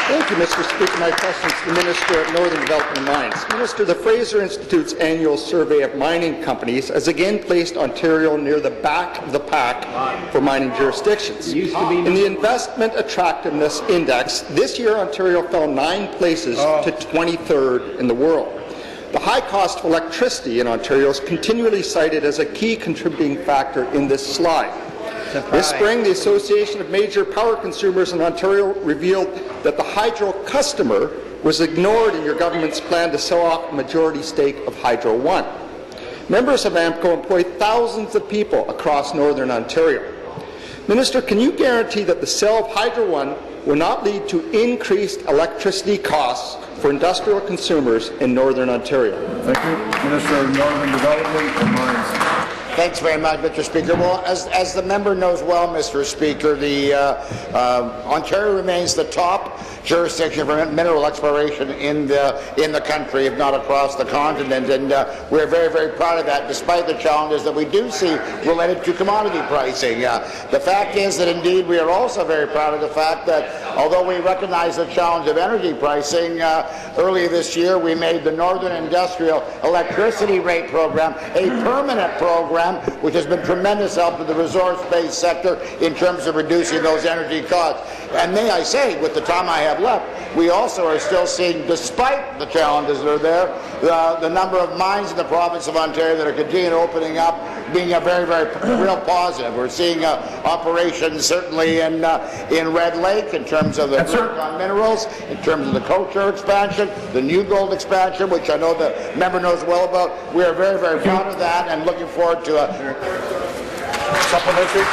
Thank you, Mr. Speaker. My question is to the Minister of Northern Development and Mines. Minister, the Fraser Institute's annual survey of mining companies has again placed Ontario near the back of the pack for mining jurisdictions. In the Investment Attractiveness Index, this year Ontario fell 9 places to 23rd in the world. The high cost of electricity in Ontario is continually cited as a key contributing factor in this slide. This spring, the Association of Major Power Consumers in Ontario revealed that the hydro customer was ignored in your government's plan to sell off a majority stake of Hydro One. Members of AMCO employ thousands of people across Northern Ontario. Minister, can you guarantee that the sale of Hydro One will not lead to increased electricity costs for industrial consumers in Northern Ontario? Thank you. Minister of Northern Development and Mines. Thanks very much, Mr. Speaker. Well, as the member knows well, Mr. Speaker, Ontario remains the top jurisdiction for mineral exploration in the country, if not across the continent, and we're very, very proud of that, despite the challenges that we do see related to commodity pricing. The fact is that indeed we are also very proud of the fact that although we recognize the challenge of energy pricing, earlier this year we made the Northern Industrial Electricity Rate Program a permanent program, which has been tremendous help to the resource-based sector in terms of reducing those energy costs. And may I say, with the time I have left, we also are still seeing, despite the challenges that are there, the number of mines in the province of Ontario that are continuing opening up being a very, very real positive. We're seeing operations certainly in Red Lake in terms of the work on minerals, in terms of the culture expansion, the New Gold expansion, which I know the member knows well about. We are very, very proud of that and looking forward to a supplementary.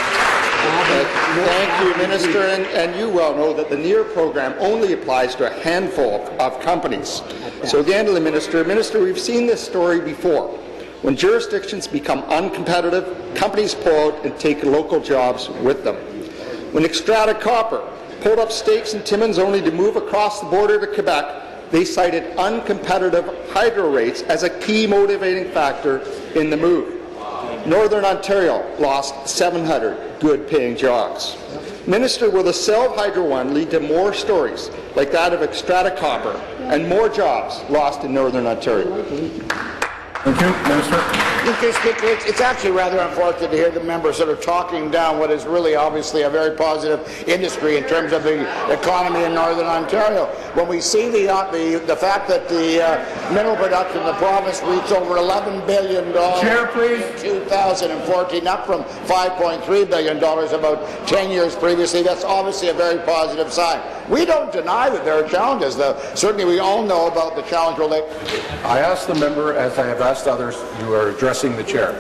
Thank you, Minister, and you well know that the NEAR program only applies to a handful of companies. So again to the Minister, we've seen this story before. When jurisdictions become uncompetitive, companies pull out and take local jobs with them. When Xstrata Copper pulled up stakes in Timmins only to move across the border to Quebec, they cited uncompetitive hydro rates as a key motivating factor in the move. Northern Ontario lost 700 good-paying jobs. Minister, will the sale of Hydro One lead to more stories like that of Xstrata Copper and more jobs lost in Northern Ontario? Thank you, Minister. Mr. Speaker, it's actually rather unfortunate to hear the member sort of talking down what is really obviously a very positive industry in terms of the economy in Northern Ontario. When we see the fact that the mineral production in the province reached over $11 billion Chair, please. in 2014, up from $5.3 billion about 10 years previously, that's obviously a very positive sign. We don't deny that there are challenges, though. Certainly we all know about the challenge related. I asked the member, as I have asked others, who are addressing the chair.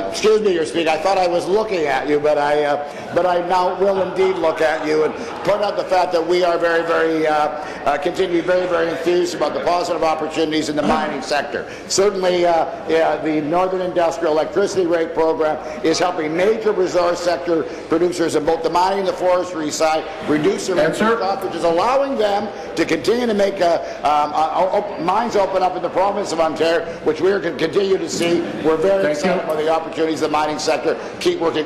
Excuse me, Your Speaker. I thought I was looking at you, but I now will indeed look at you and point out the fact that we are very, very continue very, very enthused about the positive opportunities in the mining sector. Certainly, the Northern Industrial Electricity Rate Program is helping major resource sector producers in both the mining and the forestry side reduce their energy costs, which is allowing them to continue to make mines open up in the province of Ontario, which we are going to continue to see. We're very excited about the opportunities of the mining sector. Keep working.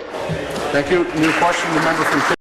Thank you. New question, the member from